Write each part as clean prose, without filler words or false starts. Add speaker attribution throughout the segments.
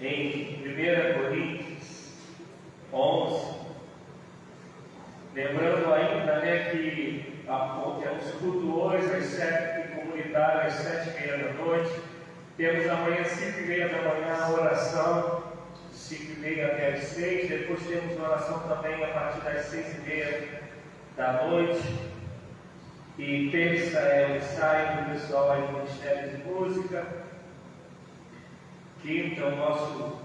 Speaker 1: em 1 Coríntios 11, lembrando ainda, que temos culto hoje às 7, comunitário às 7h30 da noite, temos amanhã 5h30 da manhã a oração, 5h30 até às 6, depois temos oração também a partir das 6h30 da noite, e terça é o ensaio do pessoal aí do Ministério de Música, quinta é o nosso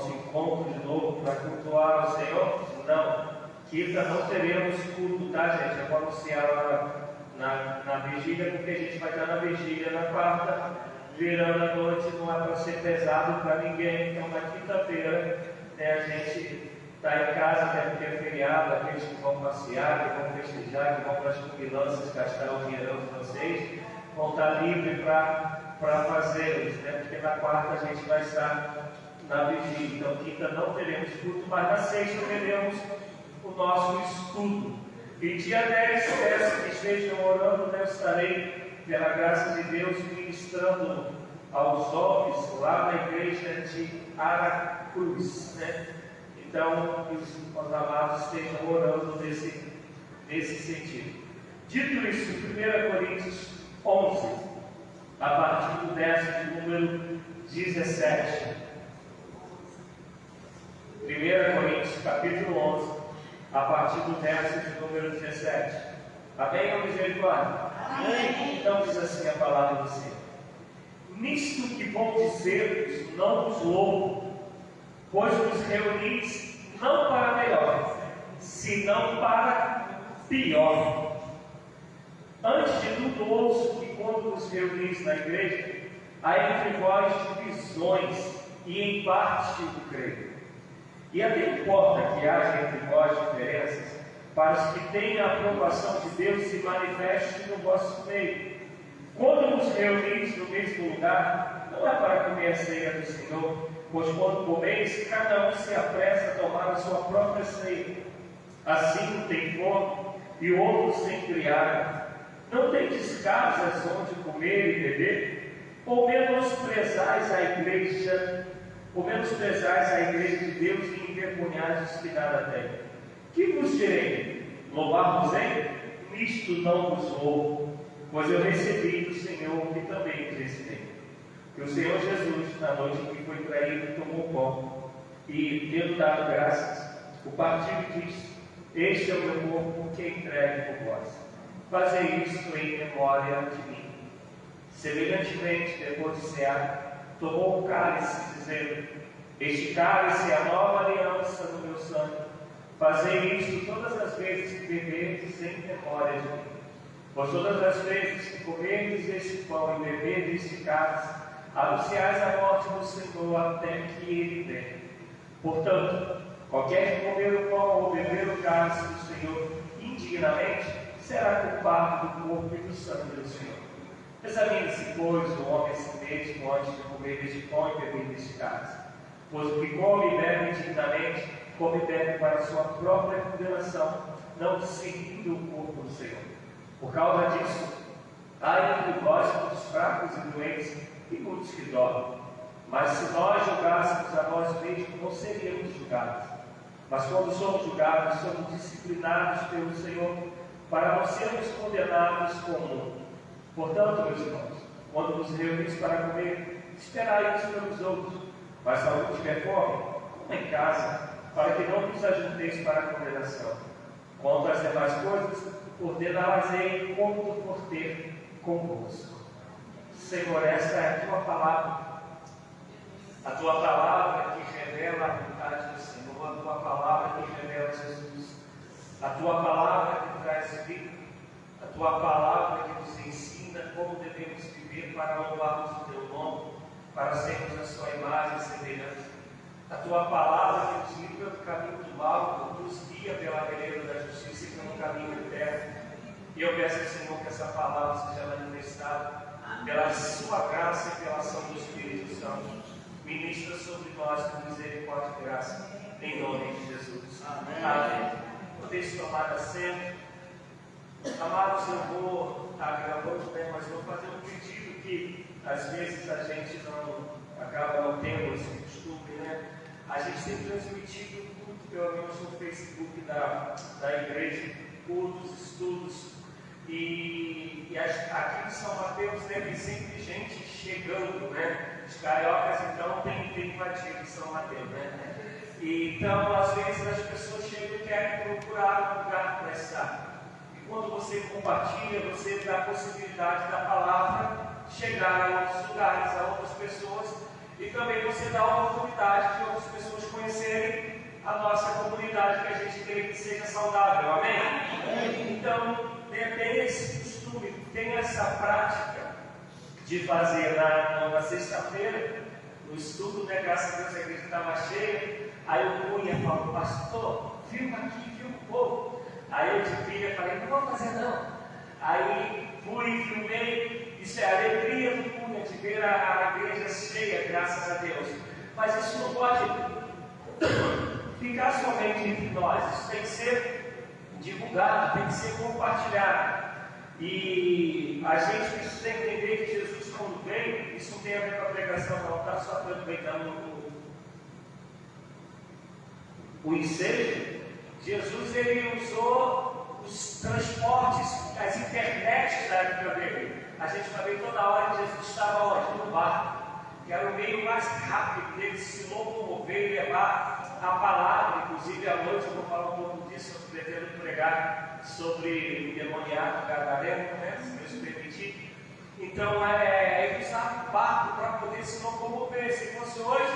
Speaker 1: encontro de novo para cultuar ao Senhor. Não, quinta não teremos culto, tá, gente? Eu vou anunciar lá na vigília, porque a gente vai estar na vigília na quarta, virando a noite, não é para ser pesado para ninguém. Então, na quinta-feira, a gente está em casa, até porque é feriado, aqueles que vão passear, que vão festejar, que vão para as comilanças gastar o dinheirão de vocês, vão estar livres para fazê-los, porque na quarta a gente vai estar na vigília. Então, quinta não teremos culto, mas na sexta teremos o nosso estudo. E dia 10, peço que estejam orando, eu estarei, pela graça de Deus, ministrando aos homens lá na igreja de Aracruz, Então, que os amados estejam orando nesse sentido. Dito isso, 1 Coríntios 11, a partir do verso de número 17. 1 Coríntios, capítulo 11, a partir do verso de número 17. Amém ou misericórdia?
Speaker 2: Amém.
Speaker 1: Então diz assim a palavra do Senhor: nisto que vou dizer-vos, não vos louvo, pois vos reunis não para melhor, senão para pior. Antes de tudo, ouço que quando vos reunis na igreja, há entre vós divisões, e em parte o creio. E até importa que haja entre vós diferenças, para os que têm a aprovação de Deus se manifestem no vosso meio. Quando vos reunis no mesmo lugar, não é para comer a ceia do Senhor, pois quando comeis, cada um se apressa a tomar a sua própria ceia. Assim um tem fome e o outro sem criar. Não tendes casas onde comer e beber? Ou menosprezais a igreja de Deus e envergonhais os que nada têm? Que vos direi? Louvar-vos-ei? Nisto não vos louvo, pois eu recebi do Senhor o que também vos ensinei. Que o Senhor Jesus, na noite em que foi traído, tomou o pão e, tendo dado graças, o partiu e disse: este é o meu corpo que é entregue por vós. Fazei isto em memória de mim. Semelhantemente, depois de cear, tomou o cálice, dizendo: este cálice é a nova aliança no meu sangue. Fazei isto todas as vezes que beberdes em memória de mim. Pois todas as vezes que comerdes este pão e beberdes este cálice, anunciais a morte do Senhor até que Ele venha. Portanto, qualquer que comer o pão ou beber o cálice do Senhor indignamente, será culpado do corpo e do sangue do Senhor. Examine-se, pois, o homem a si mesmo antes de comer deste pão e beber deste cálice. Pois o que come e bebe indignamente, come e bebe para a sua própria condenação, não discernindo o corpo do Senhor. Por causa disso, há entre vós muitos fracos e doentes e muitos que dormem. Mas se nós julgássemos a nós mesmos, não seríamos julgados. Mas quando somos julgados, somos disciplinados pelo Senhor, para não sermos condenados com o mundo. Portanto, meus irmãos, quando nos reunimos para comer, esperai isso pelos outros. Mas se algum tiver fome, coma em casa, para que não nos ajunteis para a condenação. Quanto às demais coisas, ordená-las-ei como for ter convosco. Senhor, esta é a tua palavra que revela a vontade do Senhor, a tua palavra que revela Jesus, a tua palavra que traz vida, a tua palavra que nos ensina como devemos viver para louvarmos o teu nome, para sermos a sua imagem e semelhança. A tua palavra que nos livra do caminho do mal, nos guia pela vereda da justiça e pelo caminho eterno. E eu peço ao Senhor que essa palavra seja manifestada pela sua graça e pela ação do Espírito Santo. Ministra sobre nós com misericórdia e graça, em nome de Jesus. Amém. Amém. Podeis tomar assento. Amados, eu vou estar gravando, mas vou fazer um pedido que às vezes a gente acaba não tendo esse costume tem transmitido tudo, pelo menos no Facebook da igreja, cultos, estudos. E aqui em São Mateus tem sempre gente chegando, né? Os cariocas então tem invadido São Mateus, né? E, então, às vezes as pessoas chegam e querem procurar um lugar para estar. E quando você compartilha, você dá a possibilidade da palavra chegar a outros lugares, a outras pessoas, e também você dá a oportunidade de outras pessoas conhecerem a nossa comunidade, que a gente quer que seja saudável, amém? Então, tem esse costume, tem essa prática de fazer na sexta-feira, no estudo, né? Graças a Deus a igreja estava cheia. Aí o Cunha falou: pastor, filma aqui, filma um pouco. Aí eu de filha falei: não vou fazer não. Aí fui, filmei. Isso é a alegria do Cunha de ver a igreja cheia, graças a Deus. Mas isso não pode ficar somente entre nós, isso tem que ser divulgado, tem que ser compartilhado. E a gente precisa entender que Jesus, quando veio, isso não tem a ver com a pregação, não, está só aproveitando o ensejo. Jesus, ele usou os transportes, as internets da época dele. A gente vai ver toda hora que Jesus estava onde? No barco, que era o meio mais rápido dele se locomover e levar a palavra. Inclusive, à noite eu vou falar um pouco disso, eu pretendo pregar sobre o demoniado gadareno, né, se Deus permitir. Então, ele usava o barco para poder se locomover. Se fosse hoje,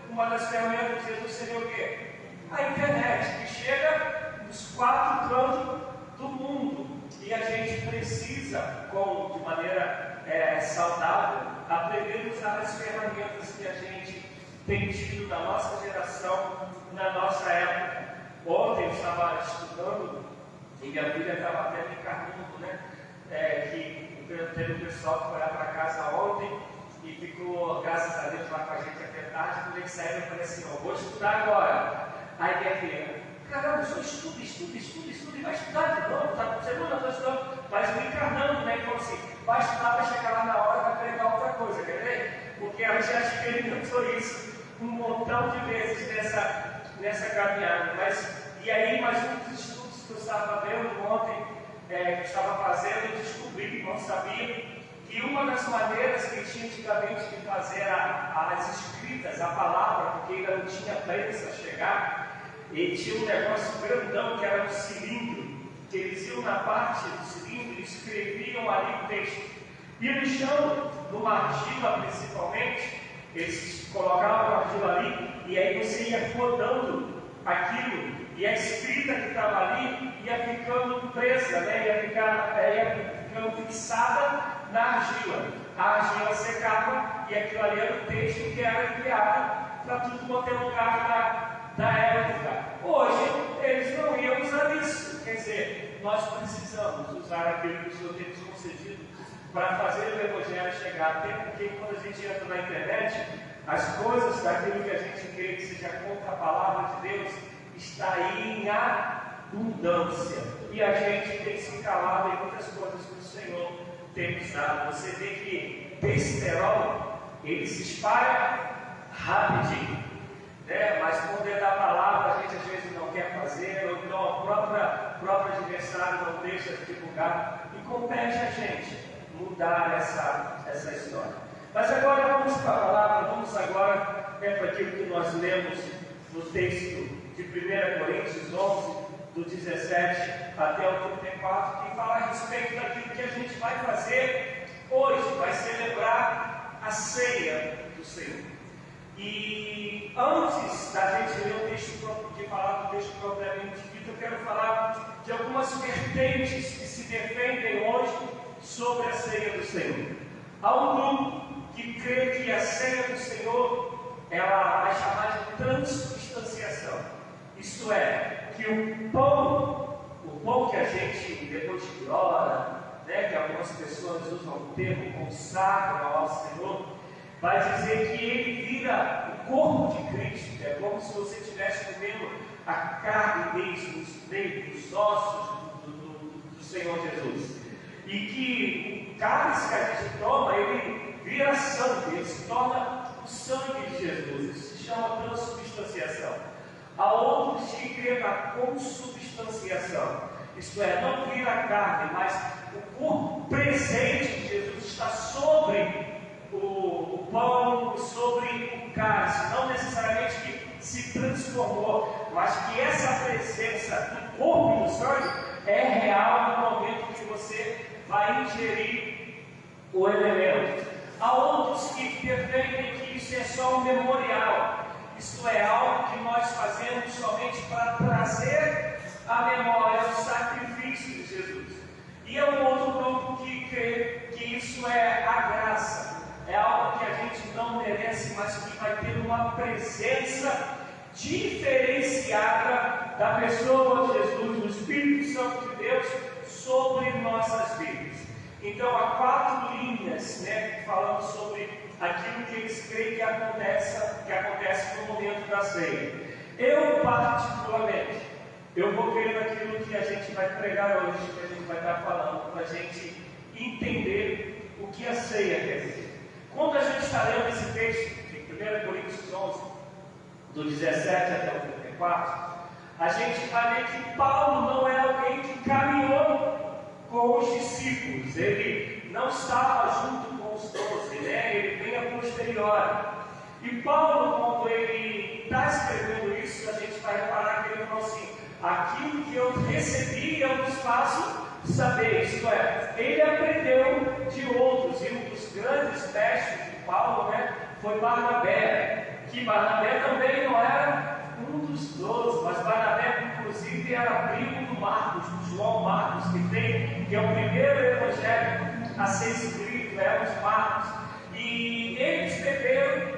Speaker 1: uma das ferramentas de Jesus seria o quê? A internet, que chega nos 4 cantos do mundo. E a gente precisa, de maneira saudável, aprender a usar as ferramentas que a gente tem tido na nossa geração, na nossa época. Ontem eu estava estudando, e minha filha estava até me encarnando, né? Que teve um pessoal que foi lá para casa ontem e ficou, graças a Deus, lá com a gente até tarde. Quando ele saiu, eu falei assim: vou estudar agora. Aí minha filha: caramba, só estuda, e vai estudar de novo, tá? Segunda, estou estudando, mas me encarnando, né? Então assim, vai estudar, vai chegar lá na hora e vai pregar outra coisa, quer ver? Porque ela já experimentou isso um montão de vezes nessa caminhada. E aí, mais um dos estudos que eu estava vendo ontem, que eu estava fazendo, eu descobri, não sabia, que uma das maneiras que tinha antigamente de fazer as escritas, a palavra, porque ainda não tinha prensa a chegar, e tinha um negócio grandão que era um cilindro, que eles iam na parte do cilindro e escreviam ali o texto. E no chão, numa argila principalmente, eles colocavam a argila ali, e aí você ia rodando aquilo, e a escrita que estava ali ia ficando presa, né? ia ficando fixada na argila. A argila secava, e aquilo ali era o texto que era enviado para tudo quanto é lugar da época. Hoje, eles não iam usar isso. Quer dizer, nós precisamos usar aquilo que o Senhor tem nos concedido para fazer o Evangelho chegar. Até porque quando a gente entra na internet, as coisas daquilo que a gente crê que seja contra a palavra de Deus está aí em abundância. E a gente tem se calado em muitas coisas que o Senhor tem usado. Você vê que besterol, ele se espalha rapidinho, né? Mas quando é da palavra, a gente às vezes não quer fazer, ou então o próprio adversário não deixa de divulgar, e compete a gente mudar essa história. Mas agora vamos para a palavra, vamos agora para aquilo que nós lemos no texto de 1 Coríntios 11, do 17 até o 34, que fala a respeito daquilo que a gente vai fazer hoje, vai celebrar a ceia do Senhor. E antes da gente ler o texto, de falar do texto propriamente dito, eu quero falar de algumas vertentes que se defendem hoje sobre a ceia do Senhor. Há um grupo que crê que a ceia do Senhor ela vai chamar de transubstanciação. Isto é, que o pão que a gente, depois que ora, né, que algumas pessoas usam o termo consagra ao Senhor, vai dizer que ele vira o corpo de Cristo. É como se você estivesse comendo a carne mesmo, os ossos do Senhor Jesus. E que o cálice que a gente toma, ele vira sangue, ele se torna o sangue de Jesus. Isso se se chama transubstanciação. Há outros que creem na consubstanciação, isto é, não vira carne, mas o corpo presente de Jesus está sobre o pão, sobre o cálice, não necessariamente que se transformou, mas que essa presença do corpo e do sangue é real no momento que você vai ingerir o elemento. Há outros que defendem que isso é só um memorial, isto é, algo que nós fazemos somente para trazer a memória do sacrifício de Jesus. E é um outro grupo que crê que isso é a graça, é algo que a gente não merece, mas que vai ter uma presença diferenciada da pessoa de Jesus, do Espírito Santo de Deus sobre nossas vidas. Então há 4 linhas, falando sobre aquilo que eles creem que acontece no momento da ceia. Eu particularmente, eu vou crer naquilo que a gente vai pregar hoje, que a gente vai estar falando, para a gente entender o que a ceia quer dizer. Quando a gente está lendo esse texto, de 1 Coríntios 11, do 17 até o 34, a gente vai ver que Paulo não é alguém que caminhou com os discípulos, ele não estava junto com os 12, ele vem a posteriori. E Paulo, quando ele está escrevendo isso, a gente vai reparar que ele falou assim: aquilo que eu recebi eu vos faço saber, isto é, ele aprendeu de outros, e um dos grandes mestres de Paulo foi Barnabé, que Barnabé também não era um dos 12, mas Barnabé inclusive era primo do Marcos, do João Marcos, que é o primeiro evangelho a ser escrito, os Marcos, e eles beberam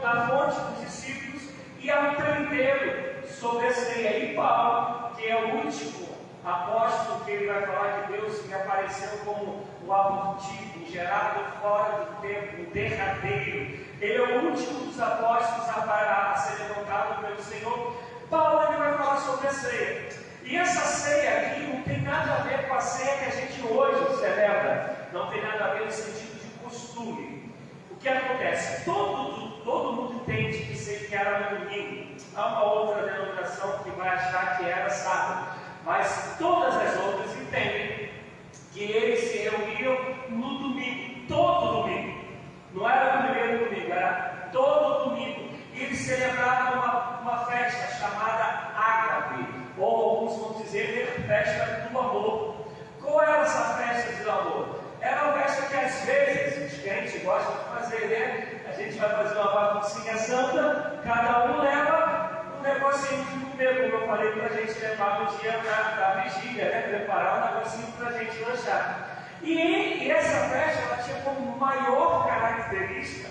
Speaker 1: da fonte dos discípulos e aprenderam sobre a ceia. E Paulo, que é o último apóstolo, que ele vai falar que Deus me apareceu como o abortivo, gerado fora do tempo, o derradeiro. Ele é o último dos apóstolos a ser levantado pelo Senhor. Paulo ele vai falar sobre a ceia. E essa ceia aqui não tem nada a ver com a ceia que a gente hoje celebra. Não tem nada a ver no sentido de costume. O que acontece? Todo mundo entende que era no domingo. Há uma outra denominação que vai achar que era sábado. Mas todas as outras entendem que eles se reuniam no domingo, todo domingo. Não era no primeiro domingo, era todo domingo. E eles celebravam uma festa chamada Ágape, ou alguns vão dizer festa do amor. Qual era essa festa do amor? Era uma festa que às vezes os crentes gostam de fazer, A gente vai fazer uma baguncinha santa, cada um leva um negocinho de comer, como eu falei, para a gente levar no dia da vigília, preparar um negocinho para a gente lanchar. E essa festa ela tinha como maior característica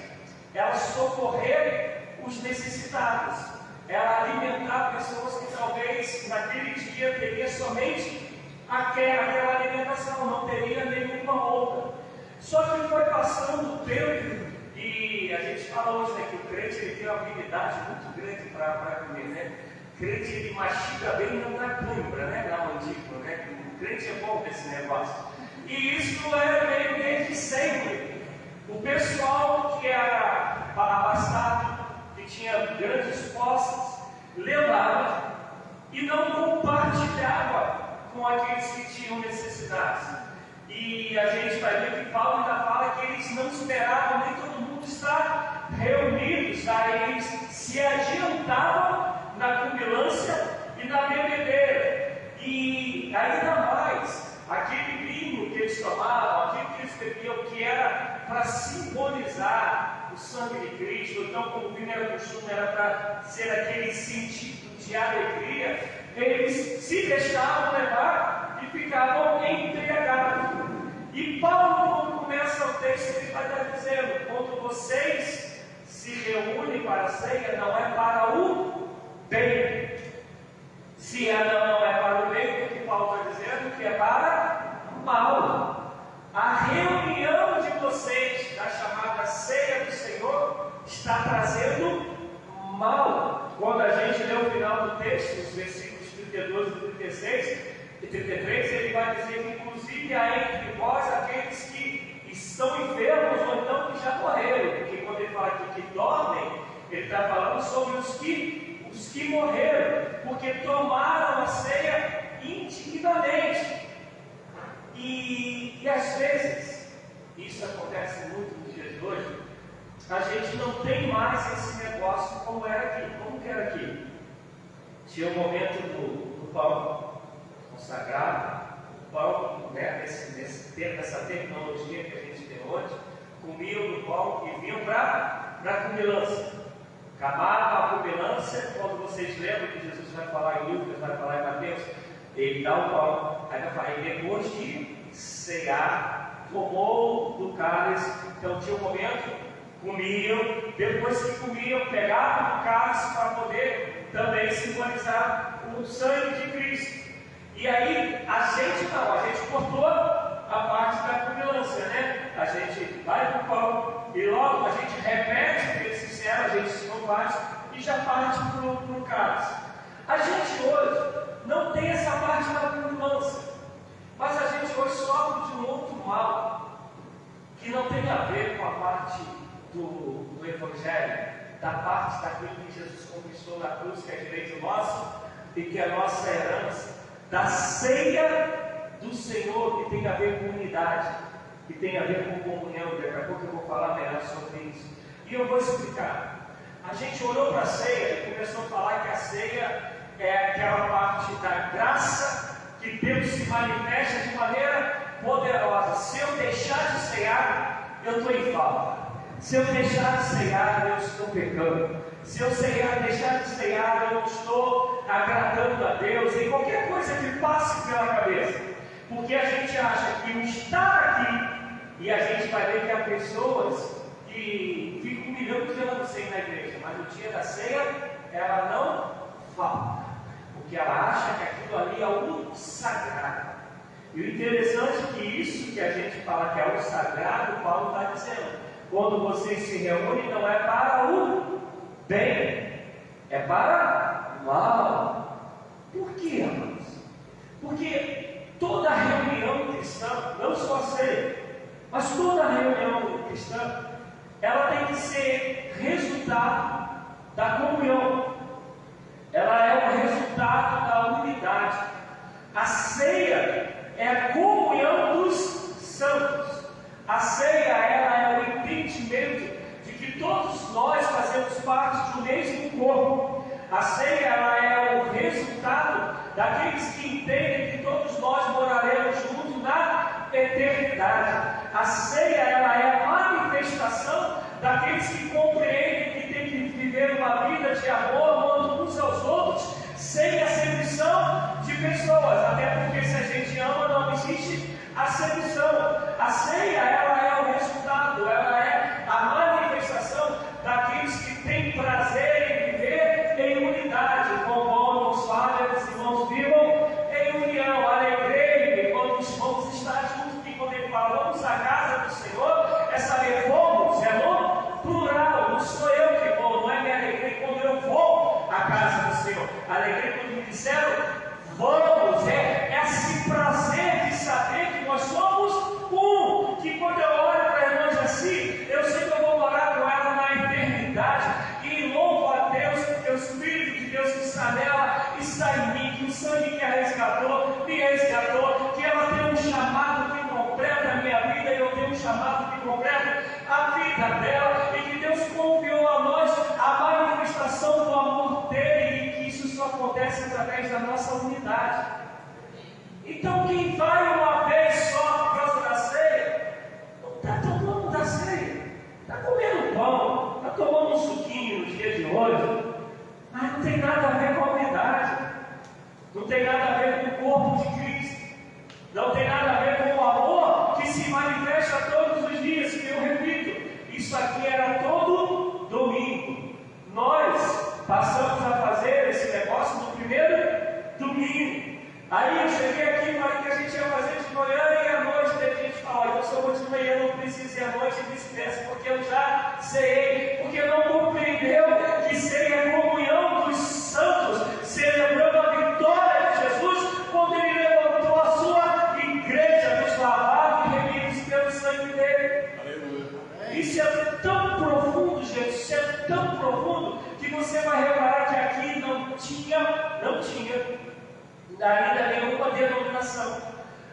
Speaker 1: ela socorrer os necessitados, ela alimentar pessoas que talvez naquele dia teria somente aquela alimentação, não teria nenhuma outra. Só que foi passando o tempo e a gente fala hoje que o crente ele tem uma habilidade muito grande para comer, O crente ele mastiga bem na câimbra, na mandíbula, O crente é bom nesse negócio. E isso era meio desde sempre. O pessoal que era abastado, que tinha grandes posses, levava e não compartilhava com aqueles que tinham necessidades. E a gente vai ver que Paulo ainda fala que eles não esperavam nem todo mundo estar reunidos, eles se adiantavam na cubilância e na bebedeira. E ainda mais, aquele vinho que eles tomavam, aquilo que eles bebiam, que era para simbolizar o sangue de Cristo, então como o vinho era costume, era para ser aquele sentido de alegria, eles se deixavam levar e ficavam embriagados. E Paulo, quando começa o texto, ele vai estar dizendo: quando vocês se reúnem para a ceia, não é para o bem. Se ela não é para o bem, o que Paulo está dizendo? Que é para o mal. A reunião de vocês, da chamada ceia do Senhor, está trazendo mal. Quando a gente lê o final do texto, os versículos 32 e 36 e 33, ele vai dizer que inclusive há entre vós aqueles que estão enfermos ou então que já morreram, porque quando ele fala aqui que dormem, Ele está falando sobre os que morreram, porque tomaram a ceia indignamente. E às vezes, isso acontece muito nos dias de hoje, a gente não tem mais esse negócio como era aqui. Como que era aqui? Tinha um momento do pão consagrado, o pão, né, nessa tecnologia que a gente tem hoje, comiam do pão e vinham para a comilança. Acabava a comilança, quando vocês lembram que Jesus vai falar em Lucas, vai falar em Mateus, ele dá o pão, aí vai falar, e depois de cear, tomou do cálice. Então tinha um momento, comiam, depois que comiam, pegavam o cálice para poder também simbolizar o sangue de Cristo. E aí a gente cortou a parte da comilança, né? A gente vai para o pão e logo a gente repete o que eles fizeram, a gente não faz e já parte para o cálice. A gente hoje não tem essa parte da comilança, mas a gente hoje sofre de um outro mal que não tem a ver com a parte do Evangelho, da parte daquilo que Jesus conquistou na cruz, que é direito nosso e que é a nossa herança, da ceia do Senhor, que tem a ver com unidade, que tem a ver com comunhão. Daqui a pouco eu vou falar melhor sobre isso. E eu vou explicar. A gente olhou para a ceia e começou a falar que a ceia é aquela parte da graça que Deus se manifesta de maneira poderosa. Se eu deixar de cear, eu estou em falta. Se eu deixar de cear, eu estou pecando. Se eu deixar de cear, eu estou agradando a Deus. Em qualquer coisa que passe pela cabeça. Porque a gente acha que o estar aqui, e a gente vai ver que há pessoas que ficam 1 milhão de anos sem ir na igreja, mas no dia da ceia, ela não falta. Porque ela acha que aquilo ali é o sagrado. E o interessante é que isso que a gente fala que é o sagrado, Paulo está dizendo. Quando vocês se reúnem, não é para o bem, é para o mal. Por quê, amados? Porque toda reunião cristã, não só a ceia, mas toda reunião cristã, ela tem que ser resultado da comunhão. Ela é o resultado da unidade. A ceia é a comunhão dos santos. A ceia, ela é o entendimento de que todos nós fazemos parte do mesmo corpo. A ceia, ela é o resultado daqueles que entendem que todos nós moraremos juntos na eternidade. A ceia, ela é a manifestação daqueles que compreendem que tem que viver uma vida de amor uns aos outros, sem acepção de pessoas. Até porque se a gente ama, não existe acepção. A ceia, ela é o resultado, ela é a manifestação daqueles que têm prazer em viver em unidade. Com bom nos falha, os irmãos vivam em união. Alegrei-me quando os irmãos estão juntos. E quando ele fala, vamos à casa do Senhor, essa vamos é no plural. Não sou eu que vou, não é me alegrei quando eu vou à casa do Senhor. Alegrei quando me disseram, vamos, é esse prazer de saber que nós somos um, que quando eu olho para a irmã Jaci, eu sei que eu vou morar com ela na eternidade, e louvo a Deus, porque o Espírito de Deus que está nela, está em mim, que o sangue que a resgatou, me resgatou, que ela tem um chamado que completa a minha vida, e eu tenho um chamado que completa a vida dela, e que Deus confiou a nós a manifestação do amor dele, e que isso só acontece através da nossa unidade. Então quem vai uma vez só por causa da ceia, não está tomando da ceia, está comendo pão, está tomando um suquinho nos dias de hoje, mas não tem nada a ver com a unidade, não tem nada a ver com o corpo de Cristo, não tem nada a ver com o amor que se manifesta todos os dias, que eu repito, isso aqui era todo domingo. Nós passamos a fazer esse negócio no primeiro domingo. Aí eu cheguei aqui e falei que a gente ia fazer de manhã e à noite. Daí a gente fala, então se eu vou de manhã, não preciso ir à noite e vice-versa, porque eu já sei, porque não compreendeu que seria a comunhão dos santos, celebrando a vitória de Jesus, quando ele levantou a sua igreja dos lavados e remidos pelo sangue dele. Aleluia. Isso é tão profundo, gente, isso é tão profundo, tinha ainda nenhuma denominação,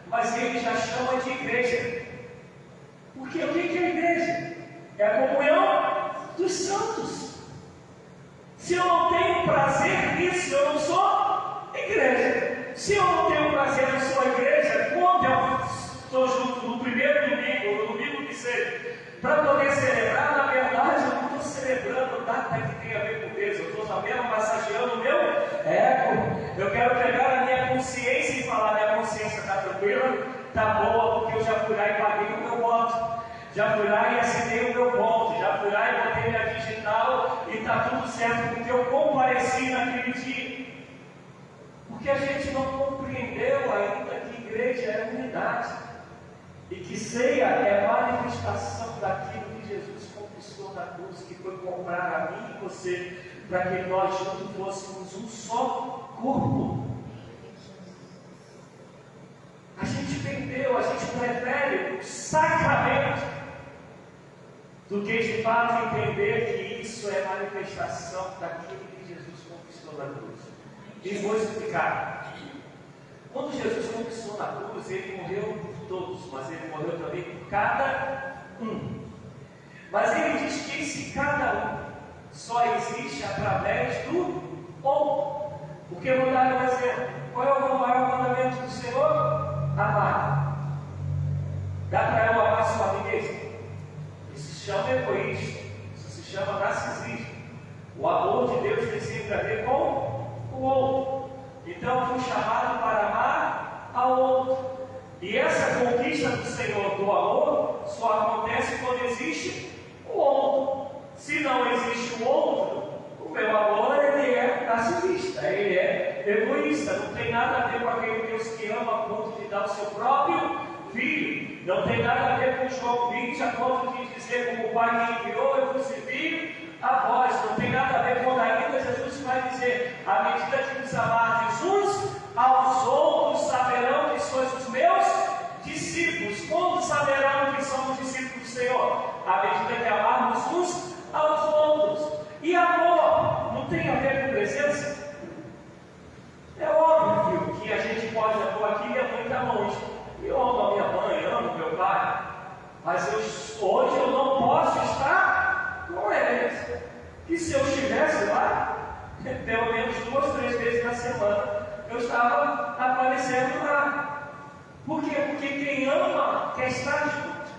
Speaker 1: mas ele já chama de igreja. Porque o que é a igreja? É a comunhão dos santos. Se eu não tenho prazer nisso, eu não sou igreja. Se eu não tenho prazer, eu sou igreja, quando eu estou junto no primeiro domingo, no domingo que seja, para poder celebrar, na verdade, eu não estou celebrando nada que tenha a ver com Deus, eu estou sabendo, massageando o meu ego. Eu quero pegar a minha consciência e falar: minha consciência está tranquila, está boa, porque eu já fui lá e paguei o meu voto, já fui lá e assinei o meu voto, já fui lá e botei minha digital e está tudo certo, porque eu compareci naquele dia. Porque a gente não compreendeu ainda que igreja é unidade e que ceia é manifestação daquilo que Jesus conquistou na cruz, que foi comprar a mim e você, para que nós juntos fôssemos um só corpo. A gente perdeu, a gente prefere o sacramento do que de fato entender que isso é manifestação daquilo que Jesus conquistou na cruz. E vou explicar. Quando Jesus conquistou na cruz, ele morreu por todos, mas ele morreu também por cada um. Mas ele diz que esse cada um só existe através do outro. Porque vou dar um exemplo. Qual é o maior mandamento do Senhor? Amar. Dá para eu amar só a mim mesmo? Isso se chama egoísmo. Isso se chama narcisismo. O amor de Deus tem sempre a ver com o outro. Então eu fui chamado para amar ao outro. E essa conquista do Senhor do amor só acontece quando existe o outro. Se não existe o outro, o meu amor ele é narcisista, ele é egoísta. Não tem nada a ver com aquele Deus que ama a ponto de dar o seu próprio filho. Não tem nada a ver com João 20 a ponto de dizer: como o Pai me enviou, eu vos envio a vós. Não tem nada a ver com ainda Jesus vai dizer: à medida que vos amardes uns aos outros, saberão que sois os meus discípulos. Como saberão que somos discípulos do Senhor? À medida que amarmos uns aos outros. E amor não tem a ver com presença? É óbvio que a gente pode atuar aqui e a mãe está longe. Eu amo a minha mãe, amo meu pai, mas hoje eu não posso estar com eles. E se eu estivesse lá, pelo menos 2, 3 vezes na semana, eu estava aparecendo lá. Por quê? Porque quem ama quer estar junto.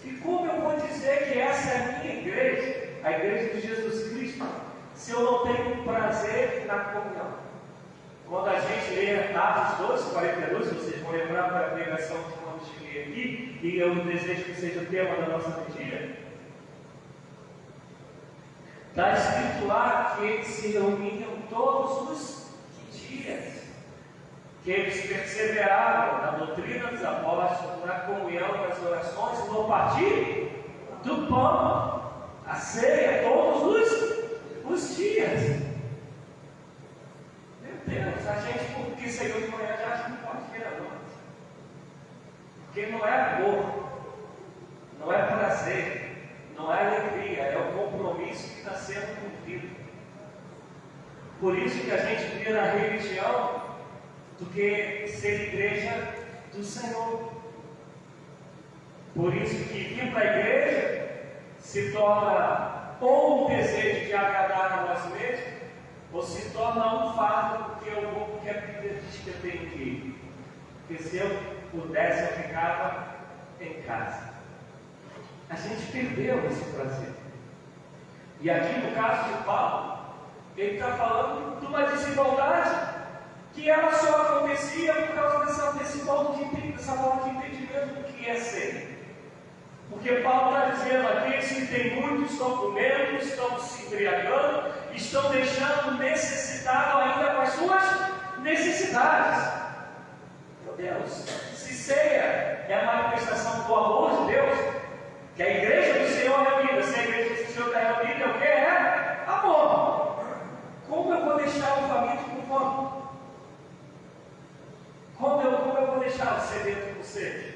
Speaker 1: E como eu vou dizer que essa é a minha igreja, a igreja de Jesus Cristo, se eu não tenho prazer na comunhão? Quando a gente lê Atos 12, 42, vocês vão lembrar da pregação de quando cheguei aqui, e eu desejo que seja o tema da nossa vigília. Está escrito lá que eles se reuniam todos os dias, que eles perseveravam na doutrina dos apóstolos, na comunhão, nas orações, no partir do pão, a ceia, todos os dias. Deus, a gente, porque saiu de manhã, já acha que não pode vir à noite. Porque não é amor, não é prazer, não é alegria, é o compromisso que está sendo cumprido. Por isso que a gente vira a religião do que ser igreja do Senhor. Por isso que vir para a igreja se torna ou um desejo de agradar a nós mesmos, ou se torna um fardo, porque eu vou, porque a Bíblia diz que eu tenho que ir. Porque se eu pudesse, eu ficava em casa. A gente perdeu esse prazer. E aqui no caso de Paulo, ele está falando de uma desigualdade que ela só acontecia por causa dessa falta de entendimento do que é ser. Porque Paulo está dizendo: aqueles que têm muito estão comendo, estão se embriagando, estão deixando necessitado ainda com as suas necessidades. Meu Deus, se ceia é a manifestação do amor de Deus, que a igreja do Senhor reunida, se a igreja do Senhor está reunida, o que é? Amor. Como eu vou deixar o faminto com fome? Como eu vou deixar o sedento com sede?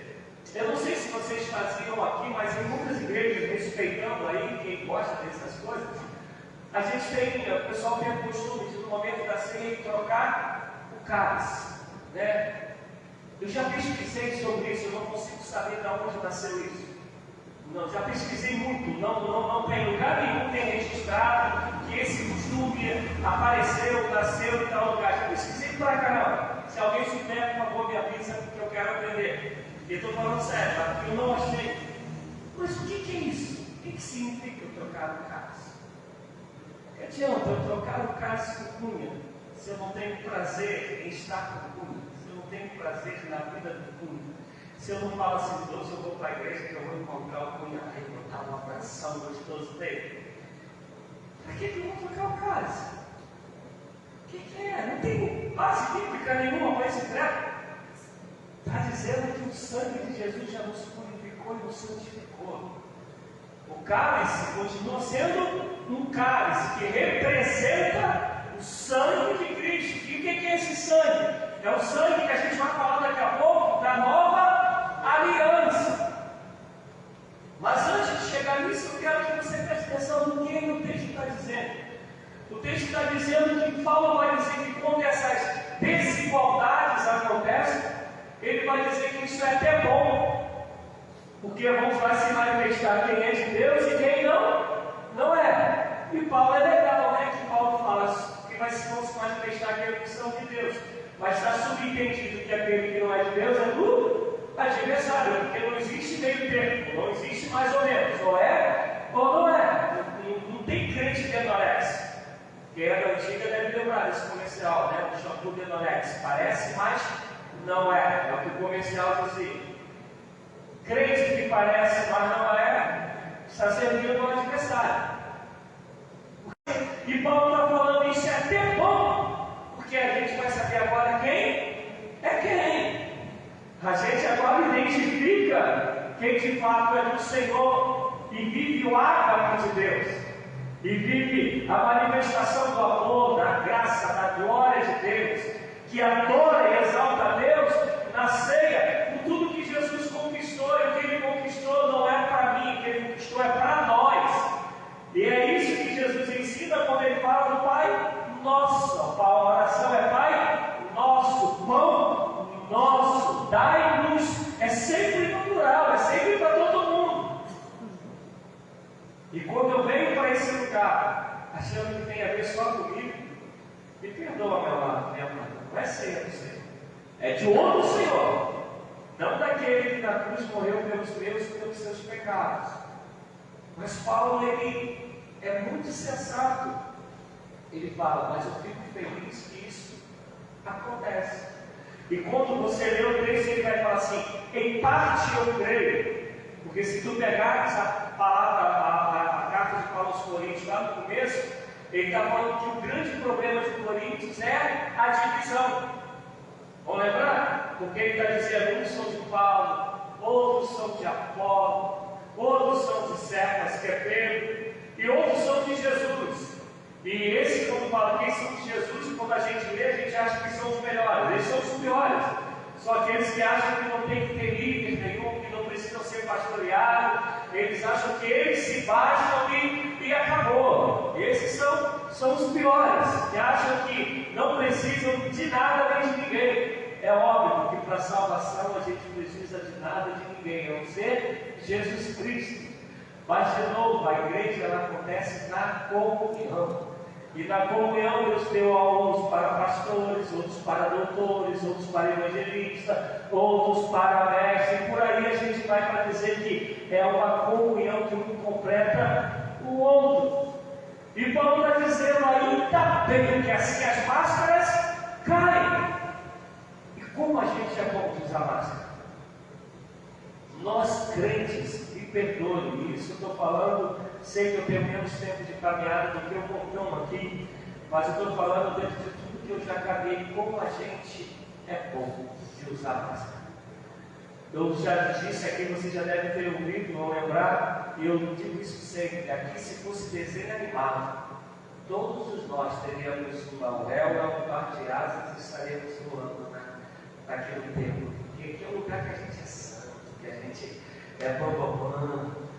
Speaker 1: Eu não sei se vocês faziam aqui, mas em muitas igrejas, respeitando aí quem gosta dessas coisas, A gente tem, o pessoal tem o costume de, no momento da ceia, trocar o cálice, né? Eu já pesquisei sobre isso, eu não consigo saber de onde nasceu isso. Não, já pesquisei muito, não tem lugar nenhum tem registrado que esse costume apareceu, nasceu em tal lugar. Já pesquisei pra caramba. Se alguém souber, por favor, me avisa, porque eu quero aprender. E eu estou falando sério, tá? Eu não achei. Mas o que é isso? O que significa eu trocar o cálice? Que adianta eu trocar o cálice com cunha, se eu não tenho prazer em estar com cunha, se eu não tenho prazer na vida do cunha? Se eu não falo assim, Deus, eu vou para a igreja que eu vou encontrar o cunha, aí eu vou dar um abração gostoso dele. Para que eu vou trocar o cálice? O que é? Não tem base bíblica nenhuma para esse treco. Está dizendo que o sangue de Jesus já nos purificou e nos santificou. O cálice continua sendo um cálice que representa o sangue de Cristo. E o que é esse sangue? É o sangue que a gente vai falar daqui a pouco da nova aliança. Mas antes de chegar nisso, eu quero que você preste atenção no que o texto está dizendo. O texto está dizendo que Paulo vai dizer que quando essas desigualdades acontecem, ele vai dizer que isso é até bom, porque vai se manifestar quem é de Deus e quem não é. E Paulo é legal, né? Que Paulo fala que vão se manifestar aqueles que são de Deus. Mas está subentendido que aquele que não é de Deus é do adversário, porque não existe meio termo, não existe mais ou menos, ou é ou não é. Não tem crente denorex. Quem é da antiga deve lembrar desse comercial, né? O shampoo denorex. Parece, mas não é. É o que o comercial dizia. Crente que parece, mas não é, está servindo ao adversário. E Paulo está falando isso é até bom, porque a gente vai saber agora quem é quem. A gente agora identifica quem de fato é do Senhor e vive o ágape de Deus. E vive a manifestação do amor, da graça, da glória de Deus, que adora e exalta a Deus na ceia, por tudo que Jesus conquistou, e o que Ele conquistou não é para mim, o que Ele conquistou é para nós. E é isso que Jesus ensina quando Ele fala do Pai Nosso. A oração é Pai Nosso, pão nosso, dai-nos, é sempre no plural, é sempre para todo mundo. E quando eu venho para esse lugar, achando que tem a ver só comigo, me perdoa, meu amado, minha mãe, não é ceia do Senhor, é de outro Senhor, não daquele que na cruz morreu pelos meus e pelos seus pecados. Mas Paulo, ele é muito sensato. Ele fala, mas eu fico feliz que isso acontece. E quando você lê o texto, ele vai falar assim, em parte eu creio. Porque se tu pegares a palavra, a carta de Paulo aos Coríntios lá no começo, ele está falando que o grande problema de Coríntios é a divisão. Vão lembrar? Porque ele está dizendo, uns são de Paulo, outros são de Apolo, outros são de Cefas, que é Pedro, e outros são de Jesus. E esse, quando fala quem são de Jesus, quando a gente lê, a gente acha que são os melhores, eles são os piores. Só aqueles que acham que não tem que ter líder nenhum, que não precisam ser pastoreados, eles acham que eles se bastam e acabou. Esses são os piores, que acham que não precisam de nada nem de ninguém. É óbvio que para a salvação a gente não precisa de nada de ninguém, a não ser Jesus Cristo. Mas de novo, a igreja ela acontece na comunhão. E na comunhão Deus deu a uns para pastores, outros para doutores, outros para evangelistas, outros para mestres, e por aí a gente vai para dizer que é uma comunhão que um completa o outro. E Paulo está dizendo ainda bem que assim as máscaras caem. E como a gente é bom de usar máscara? Nós crentes, me perdoe, isso eu estou falando. Sei que eu tenho menos tempo de caminhada do que o Montão aqui, mas eu estou falando dentro de tudo que eu já caminhei, como a gente é bom de usar máscara. Eu já disse aqui, você já deve ter ouvido, não lembrar, e eu digo isso sempre, aqui se fosse desenho animado, todos nós teríamos uma auréola, um par de asas e estaríamos voando naquele tempo, porque aqui é um lugar que a gente é santo, que a gente é bambambam.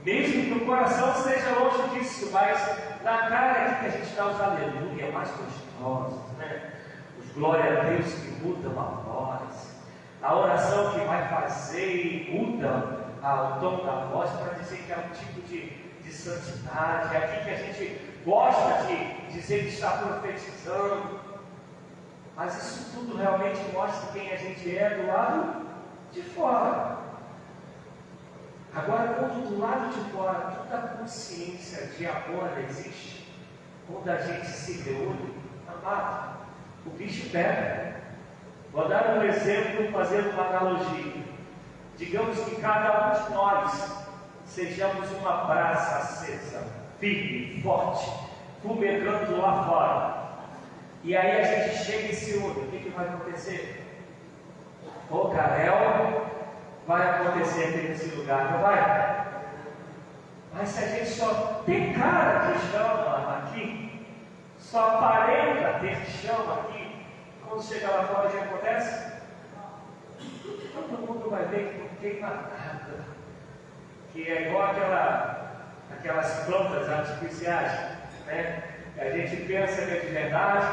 Speaker 1: Mesmo que o coração esteja longe disso, mas na cara aqui que a gente dá os aleluia mais gostosos, né? Os glória a Deus que mudam a voz, a oração que vai fazer e muda o tom da voz para dizer que é um tipo de santidade, é aqui que a gente gosta de dizer que está profetizando, mas isso tudo realmente mostra quem a gente é do lado de fora. Agora, quando do lado de fora toda a consciência de amor existe, quando a gente se reúne, amado, o bicho pega. Vou dar um exemplo, fazendo uma analogia. Digamos que cada um de nós sejamos uma brasa acesa, firme, forte, fumegando lá fora. E aí a gente chega e se une. O que vai acontecer? O Gael vai acontecer aqui nesse lugar, não vai? Mas se a gente só tem cara de chama aqui, só aparenta ter chama aqui, quando chegar lá fora, o que acontece? Todo mundo vai ver que não queima nada, que é igual aquelas plantas artificiais, né? A gente pensa que é de verdade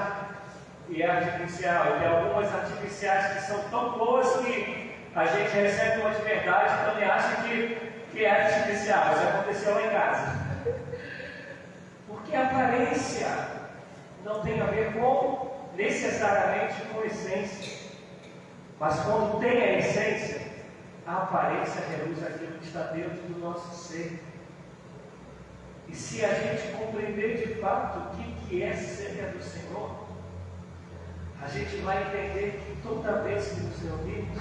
Speaker 1: e é artificial, e tem algumas artificiais que são tão boas que a gente recebe uma de verdade e também acha que é artificial. Isso aconteceu lá em casa. Porque a aparência não tem a ver necessariamente com essência. Mas quando tem a essência, a aparência reduz aquilo que está dentro do nosso ser. E se a gente compreender de fato o que é ser do Senhor, a gente vai entender que toda vez que nos reunimos,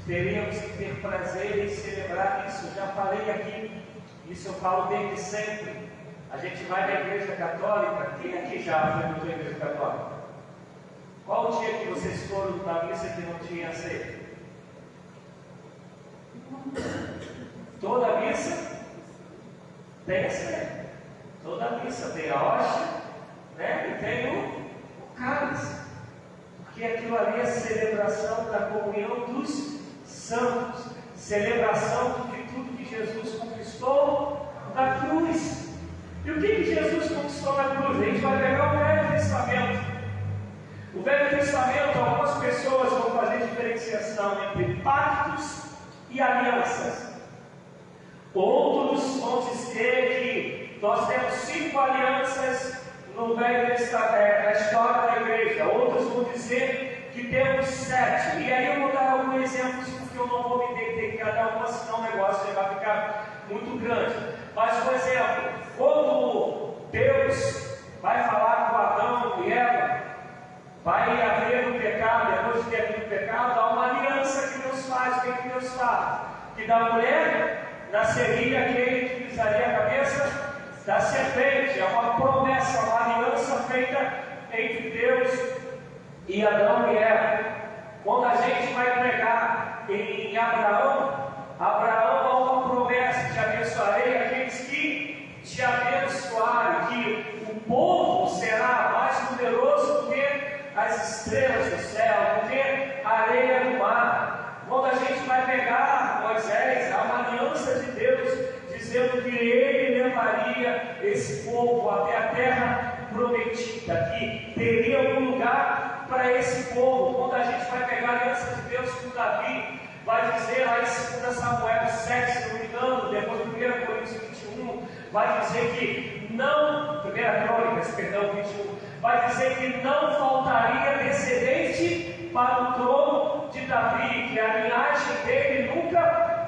Speaker 1: teremos que ter prazer em celebrar isso. Já falei aqui, isso eu falo desde sempre. A gente vai na igreja católica. Quem aqui já foi na igreja católica? Qual o dia que vocês foram na missa que não tinha ceia? Toda missa tem a ceia. Toda missa tem a hóstia, né? E tem o cálice. Porque aquilo ali é celebração da comunhão dos santos, celebração de tudo que Jesus conquistou na cruz. E o que Jesus conquistou na cruz? A gente vai pegar o Velho Testamento. O Velho Testamento, algumas pessoas vão fazer diferenciação entre pactos e alianças. Outros vão dizer que nós temos 5 alianças no Velho Testamento, na história da igreja. Outros vão dizer que temos 7. E aí eu vou dar alguns exemplos, porque eu não vou me deter em cada uma, senão o negócio vai ficar muito grande. Mas, por exemplo, quando Deus vai falar com Adão e Eva, vai haver um pecado, depois de ter havido pecado, há uma aliança que Deus faz. O que Deus faz? Que da mulher nasceria aquele que pisaria a cabeça da serpente. É uma promessa, uma aliança feita entre Deus e Adão e Eva. Quando a gente vai pregar em Abraão há uma promessa: te abençoarei aqueles que te abençoarem, que o povo será mais numeroso do que as estrelas do céu, do que a areia do mar. Quando a gente vai pegar Moisés, há uma aliança de Deus dizendo que ele levaria esse povo até a terra prometida, que teria um lugar para esse povo. Quando a gente vai pegar a aliança de Deus com Davi, vai dizer lá em 2 Samuel 7, se não me engano, depois de 1 Coríntios 21, vai dizer que não, 1 Crônicas, perdão, 21, vai dizer que não faltaria descendente para o trono de Davi, que a linhagem dele nunca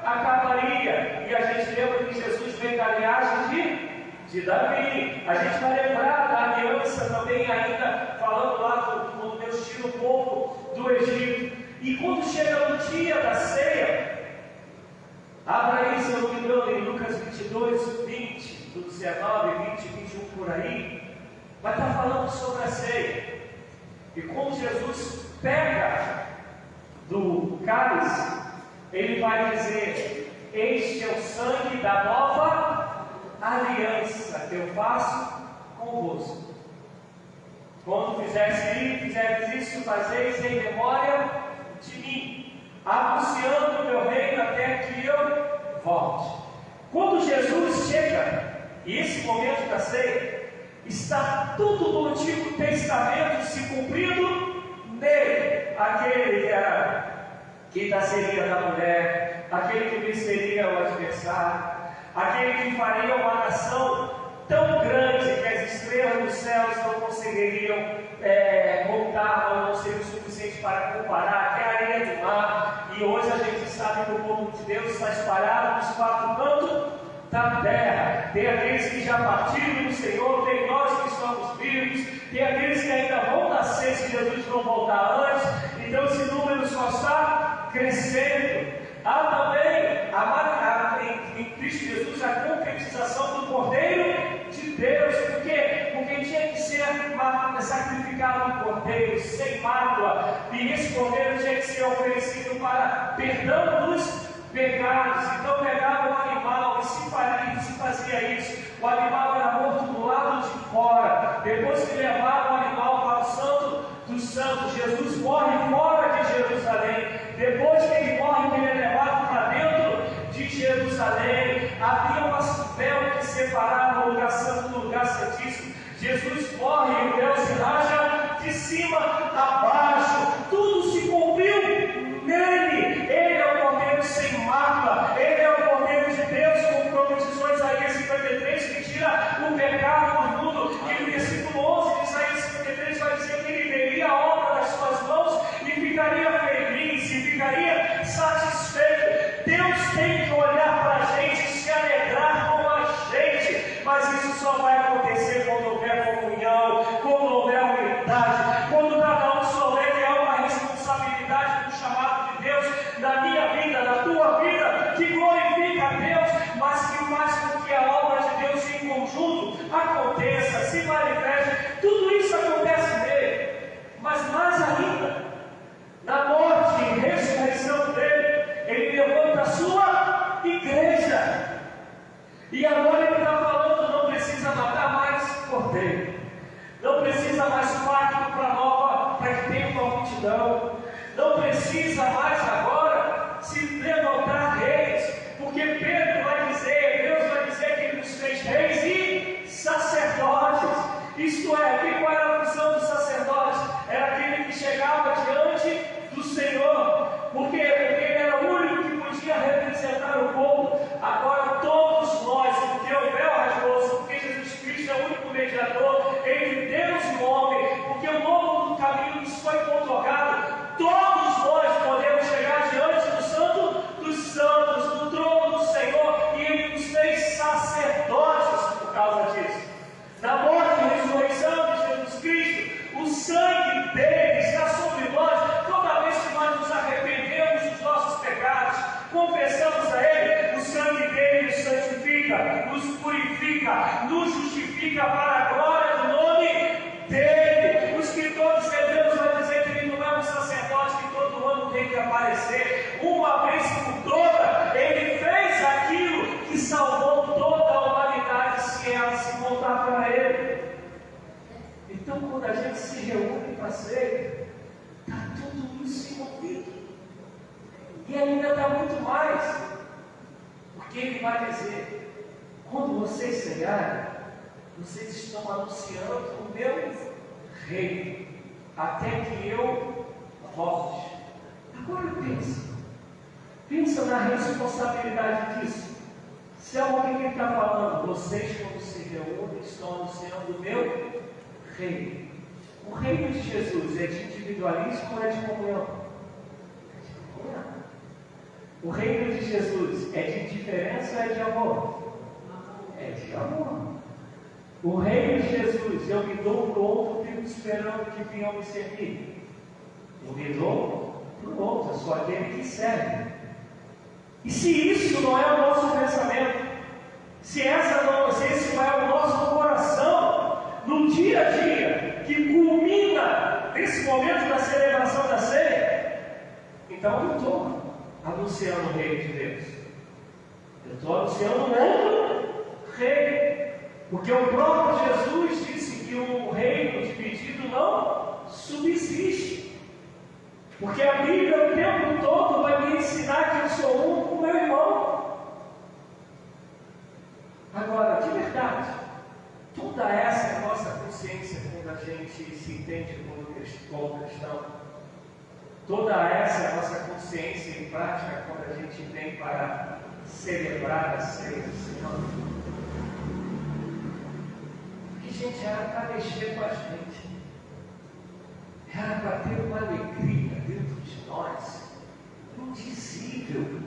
Speaker 1: acabaria. E a gente lembra que Jesus veio da linhagem de Davi. A gente vai lembrar da aliança também, ainda falando lá quando Deus tira o povo do Egito. E quando chega no dia da ceia, abra aí, se eu não me engano, em Lucas 22, 20, do 19, 20, 21 por aí, vai estar falando sobre a ceia. E quando Jesus pega do cálice, ele vai dizer: este é o sangue da nova aliança que eu faço convosco. Quando fizeres isso, fazeis em memória de mim, anunciando o meu reino até que eu volte. Quando Jesus chega, e esse momento da ceia, está tudo do Antigo Testamento se cumprindo nele. Aquele que era que nasceria da mulher, aquele que venceria o adversário, aquele que faria uma nação tão grande que as estrelas dos céus não conseguiriam montar, ou não seria o suficiente para comparar, que é a areia do mar. E hoje a gente sabe que o povo de Deus está espalhado nos quatro cantos da terra. Tem aqueles que já partiram do Senhor, tem nós que estamos vivos, tem aqueles que ainda vão nascer se Jesus não voltar antes. Então esse número só está crescendo. Há também em Cristo Jesus a concretização do Cordeiro de Deus. Por quê? Porque tinha que ser sacrificado um cordeiro sem mácula, e esse cordeiro tinha que ser oferecido para perdão dos pecados. Então pegava um animal e se fazia isso. O animal era morto do lado de fora. Depois que levava o animal para o Santo dos Santos, Jesus morre fora de Jerusalém. Depois que ele morre, ele é levado para dentro de Jerusalém. Havia um véu que separava o lugar santo do lugar santíssimo. Jesus morre e o véu se rasga de cima a baixo. Tudo se cumpriu nele. Ele é o Cordeiro sem mácula. Ele é o Cordeiro de Deus, como profetizou Isaías 53, que tira o pecado do mundo. E no versículo 11 de Isaías 53 vai dizer que ele veria a obra das suas mãos e ficaria feliz, e ficaria satisfeito. Deus tem que olhar para a gente e se alegrar com a gente, mas isso só vai acontecer quando houver comunhão, quando houver unidade, quando cada um souber que há uma responsabilidade do chamado de Deus na minha vida, na tua vida, que glorifica a Deus, mas que faz com que a obra de Deus em conjunto aconteça, se manifeste. Tudo isso acontece nele, mas mais ainda, na morte e ressurreição dele, ele levanta a sua igreja. E agora ele está falando: não precisa matar mais cordeiro, não precisa mais pacto para que tenha uma multidão, não precisa mais agora se levantar reis, porque Pedro vai dizer, Deus vai dizer que ele nos fez reis e sacerdotes. Isto é, qual era a função dos sacerdotes? Era aquele que chegava diante do Senhor. Por quê? Porque ele era o único que podia representar o povo. Agora todos nós, porque o véu rasgou-se, porque Jesus Cristo é o único mediador entre Deus e o homem, porque o novo caminho nos foi contornado, todos nós podemos chegar diante do Santo dos Santos, do trono do Senhor, e ele nos fez sacerdotes por causa disso. Na morte e ressurreição de Jesus Cristo, o sangue dele está sobre nós. Toda vez que nós nos arrependemos dos nossos pecados, confessamos a ele, o sangue dele nos santifica, nos purifica, nos justifica para a glória do nome dele. O escritor de Hebreus vai dizer que ele não é um sacerdote que todo ano tem que aparecer. Uma vez por toda, ele fez aquilo que salvou toda a humanidade, se ela se voltar para ele. Então, quando a gente se reúne para ser, está tudo isso envolvido. E ainda está muito mais. Porque ele vai dizer: quando vocês cearem, vocês estão anunciando o meu reino, até que eu volte. Agora pensa na responsabilidade disso. Se é o que ele está falando, vocês quando se reúnem estão anunciando o meu reino. O reino de Jesus é de individualismo ou é de comunhão? É de comunhão. O reino de Jesus é de indiferença ou é de amor? É de amor. O reino de Jesus, eu me dou para o outro, fico esperando que venham me servir. Eu me dou para o outro, eu sou aquele que serve. E se isso não é o nosso pensamento, se esse não é o nosso coração, no dia a dia, que culmina nesse momento da celebração da ceia, então eu estou anunciando o reino de Deus. Eu estou anunciando um outro reino. Porque o próprio Jesus disse que o reino dividido não subsiste. Porque a Bíblia o tempo todo vai me ensinar que eu sou um com meu irmão. Agora, de verdade, toda essa é a nossa consciência quando a gente se entende como cristão. Toda essa é a nossa consciência em prática quando a gente vem para celebrar a ceia do Senhor. Porque, gente, era para mexer com a gente. Era para ter uma alegria dentro de nós, indizível.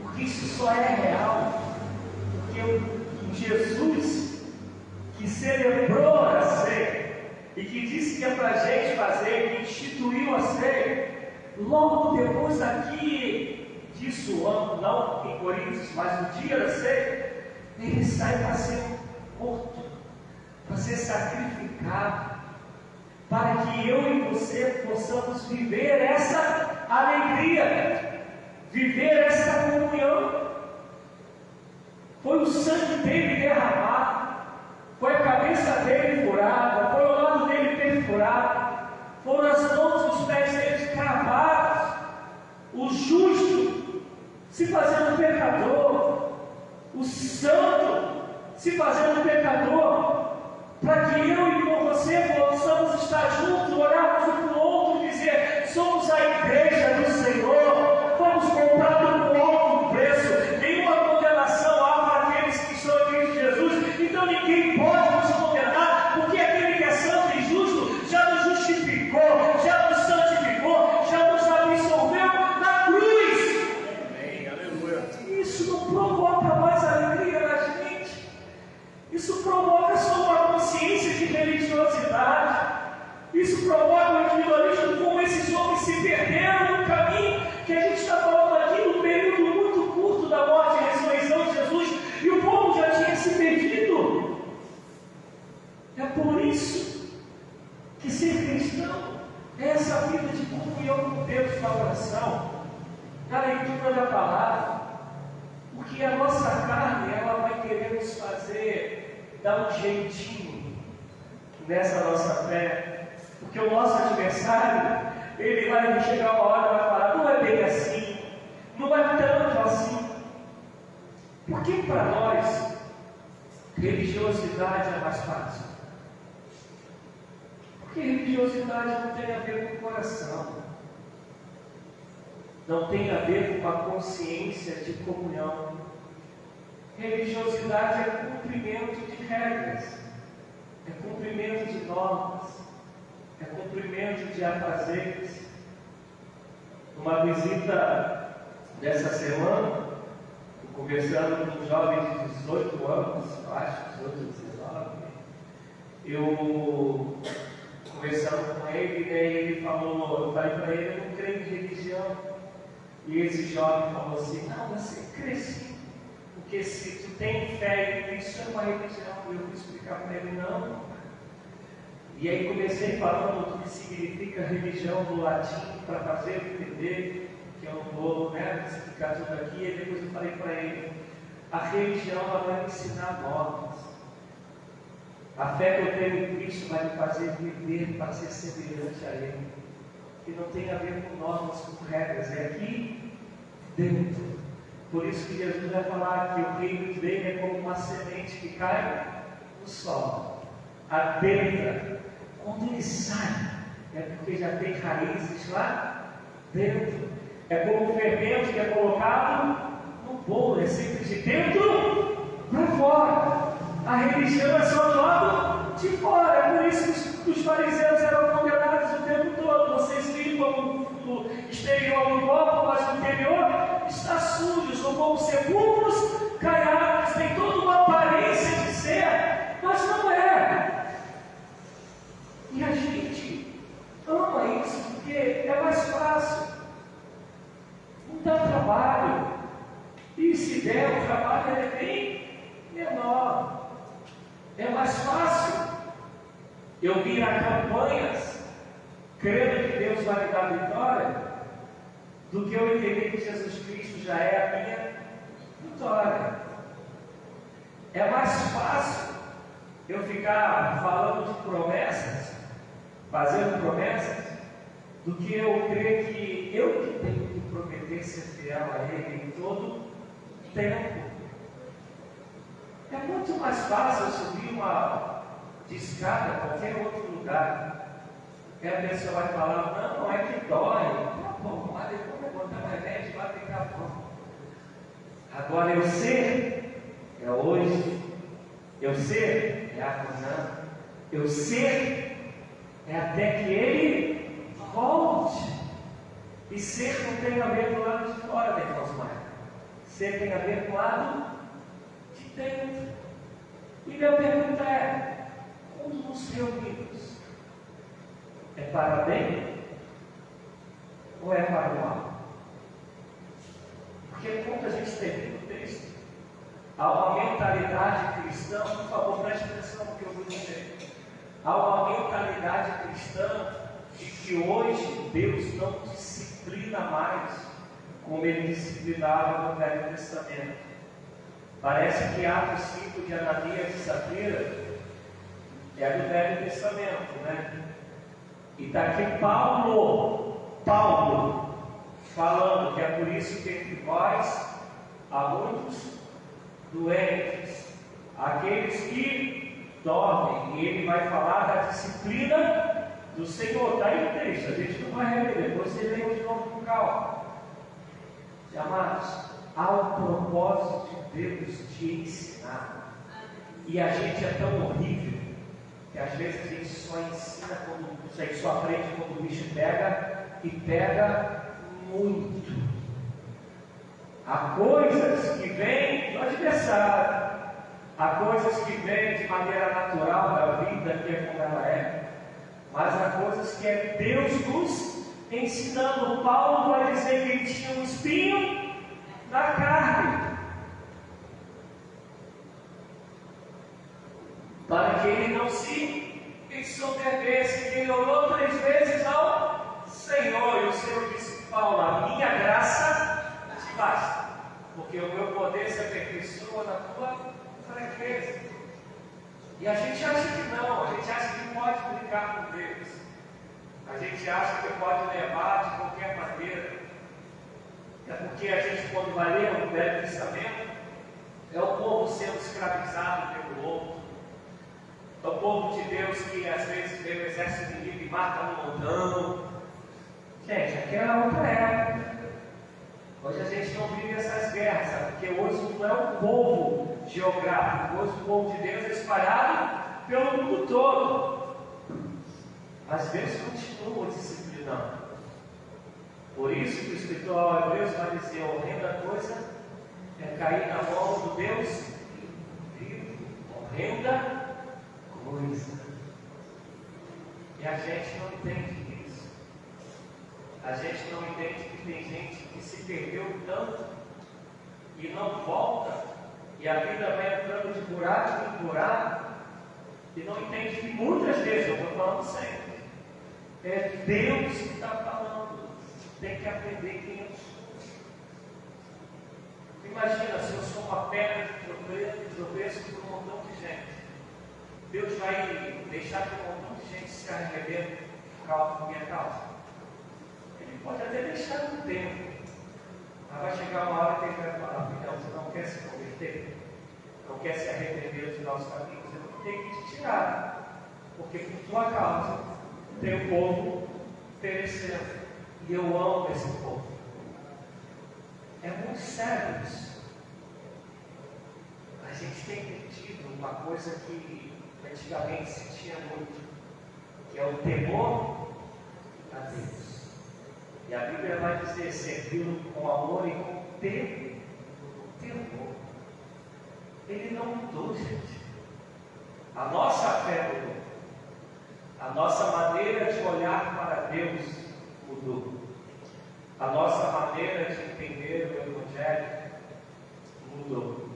Speaker 1: Porque isso só é real. Porque Jesus, que celebrou a ceia, e que disse que é para a gente fazer, que instituiu a ceia, logo depois aqui disso, não em Coríntios, mas no dia da ceia, ele sai para ser morto, para ser sacrificado, para que eu e você possamos viver essa alegria, viver essa comunhão. Foi o sangue dele derramado, foi a cabeça dele furada, foi o lado dele perfurado, foram as mãos e os pés dele cravados, o justo se fazendo pecador, o santo se fazendo pecador, para que eu e com você possamos estar juntos, orarmos um para o outro e dizer: somos a igreja do Senhor, fomos comprados por alto preço, nenhuma condenação há para aqueles que estão em Cristo Jesus. Então ninguém pode nos condenar, porque aquele que é santo e justo já nos justificou, já nos santificou, já nos absolveu na cruz.
Speaker 2: Amém, aleluia.
Speaker 1: Isso não provoca mais alegria na gente, isso provoca só uma consciência de religiosidade, isso provoca o individualismo, como esses homens se perderam no caminho que a gente está falando aqui, no período muito curto da morte e ressurreição de Jesus, e o povo já tinha se perdido. É por isso que ser cristão é essa vida de comunhão com Deus na oração, na leitura da palavra, porque a nossa carne, ela vai querer nos fazer dar um jeitinho nessa nossa fé, porque o nosso adversário, ele vai chegar uma hora e vai falar: não é bem assim, não é tanto assim. Porque para nós, religiosidade é mais fácil? Porque religiosidade não tem a ver com o coração, não tem a ver com a consciência de comunhão. Religiosidade é cumprimento de regras, é cumprimento de normas, é cumprimento de afazeres. Numa visita dessa semana, conversando com um jovem de 18 anos, eu acho, 18, 19, eu conversando com ele, e ele falou, eu falei para ele: eu não creio em religião. E esse jovem falou assim: não, você crê sim, porque se tu tem fé em Cristo, é uma religião. E eu fui explicar para ele: não. E aí comecei falando do que significa religião do latim, para fazer ele entender, que eu não vou explicar tudo aqui. E depois eu falei para ele: a religião ela vai me ensinar normas. A fé que eu tenho em Cristo vai me fazer viver para ser semelhante a Ele. Que não tem a ver com normas, com regras, é aqui dentro. Por isso que Jesus vai falar que o reino dele é como uma semente que cai no solo, adentra. Quando ele sai, é porque já tem raízes lá dentro. É como o fermento que é colocado no bolo, é sempre de dentro para fora. A religião é só do lado de fora. É por isso que os fariseus eram condenados o tempo todo. Vocês limpam o exterior do copo, mas o interior está sujo. São como sepulcros caiados. Tem toda uma aparência de ser, mas não é. E a gente ama isso porque é mais fácil. Não dá trabalho. E se der, o trabalho é bem menor. É mais fácil eu vir a campanhas crendo que Deus vai me dar vitória, do que eu entender que Jesus Cristo já é a minha vitória. É mais fácil eu ficar falando de promessas, fazendo promessas, do que eu crer que eu que tenho que prometer ser fiel a Ele em todo tempo. É muito mais fácil subir uma de escada a qualquer outro lugar. E a pessoa vai falar, não é que dói. Tá bom, mas depois vai botar um remédio, vai ficar bom. Agora eu ser é hoje, eu ser é amanhã, eu ser é até que ele volte. E ser não tem a ver com o lado de fora da irmã. Ser tem a ver com o lado de dentro. E minha pergunta é: quando nos reunimos, é para bem ou é para o mal? Porque quando a gente termina o texto, há uma mentalidade cristã, por favor, preste atenção no que eu vou dizer. Há uma mentalidade cristã de que hoje Deus não disciplina mais como Ele disciplinava no Velho Testamento. Parece que Atos 5 de Ananias e Safira é do Velho Testamento, né? E está aqui Paulo falando que é por isso que entre vós há muitos doentes, aqueles que dormem, e ele vai falar da disciplina do Senhor. Está aí o texto, a gente não vai reler, depois você lê de novo com calma. Amados, há um propósito de Deus de ensinar, e a gente é tão horrível que às vezes a gente só ensina quando a gente só aprende quando o bicho pega, e pega muito. Há coisas que vêm do adversário, há coisas que vêm de maneira natural da vida, que é como ela é, mas há coisas que é Deus nos ensinando. Paulo vai dizer que ele tinha um espinho na carne, para que ele não se ensoberbecesse. Ele orou 3 vezes ao Senhor, e o Senhor disse: Paulo, a minha graça te basta, porque o meu poder se aperfeiçoa na tua fraqueza. E a gente acha que não, a gente acha que pode brincar com Deus, a gente acha que pode levar de qualquer maneira. É porque a gente, quando vai ler o Velho Testamento, é o povo sendo escravizado pelo outro, é o povo de Deus que às vezes vê o exército inimigo e mata no montão. Gente, aquela outra época. Hoje a gente não vive essas guerras, sabe? Porque hoje não é um povo geográfico, hoje o povo de Deus é espalhado pelo mundo todo. Mas Deus continua disciplinando. Por isso que o escritor aos Hebreus vai dizer: a horrenda coisa é cair na mão do Deus vivo. Horrenda coisa. E a gente não entende isso. A gente não entende que tem gente que se perdeu tanto e não volta, e a vida vai entrando de buraco em buraco, e não entende que muitas vezes, eu estou falando sempre, é Deus que está falando. Tem que aprender quem eu sou. Imagina se eu sou uma pedra de tropeço para um montão de gente. Deus vai deixar que um montão de gente se arrependa por minha causa? Ele pode até deixar no tempo, mas vai chegar uma hora que ele vai falar: filhão, você não quer se converter? Não quer se arrepender dos nossos caminhos? Eu vou ter que te tirar, porque por tua causa tem o povo perecendo. E eu amo esse povo. É muito sério isso. A gente tem perdido uma coisa que antigamente se tinha muito, que é o temor a Deus. E a Bíblia vai dizer: servi-lo com amor e com temor. Ele não mudou, gente. A nossa fé mudou. A nossa maneira de olhar para Deus mudou. A nossa maneira de entender o Evangelho mudou.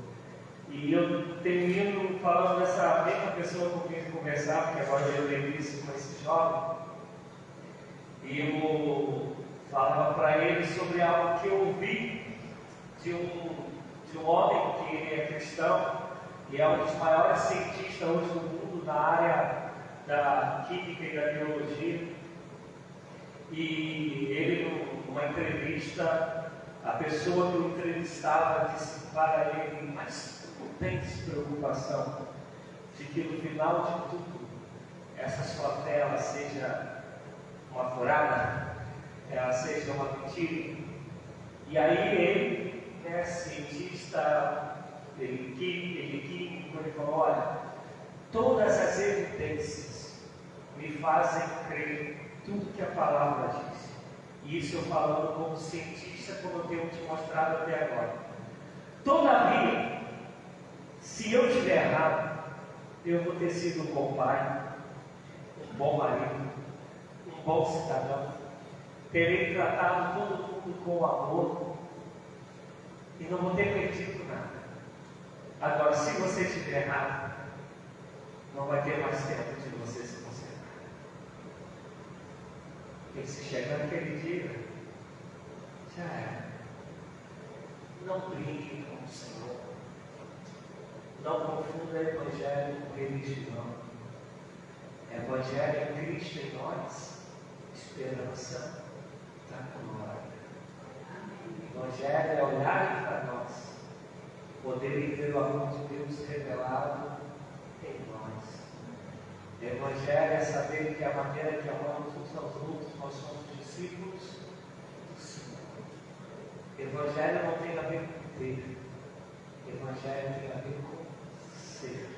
Speaker 1: E eu termino falando dessa mesma pessoa com quem eu conversar, porque agora eu lembrei isso com esse jovem. E eu falava para ele sobre algo que eu ouvi de um homem que é cristão, e é um dos maiores cientistas hoje do mundo na área da química e da biologia. E ele, numa entrevista, a pessoa que o entrevistava disse para ele: mas não tens preocupação de que no final de tudo, essa sua fé ela seja uma furada, ela seja uma mentira. E aí ele, cientista, ele químico, ele falou, olha, todas as evidências me fazem crer tudo que a palavra diz. E isso eu falando como cientista, como eu tenho te mostrado até agora. Todavia, se eu estiver errado, eu vou ter sido um bom pai, um bom marido, um bom cidadão. Terei tratado todo mundo com amor e não vou ter perdido nada. Agora, se você estiver errado, não vai ter mais tempo de você se consertar. Porque se chegar naquele dia, já é. Não brinque com o Senhor. Não confunda Evangelho com religião. Evangelho é Cristo em nós, esperança da glória. Evangelho é olhar para nós, poder ver o amor de Deus revelado em nós. Evangelho é saber que a maneira que amamos uns aos outros, nós somos discípulos do Senhor. Evangelho não tem a ver com ter. Evangelho tem a ver com ser.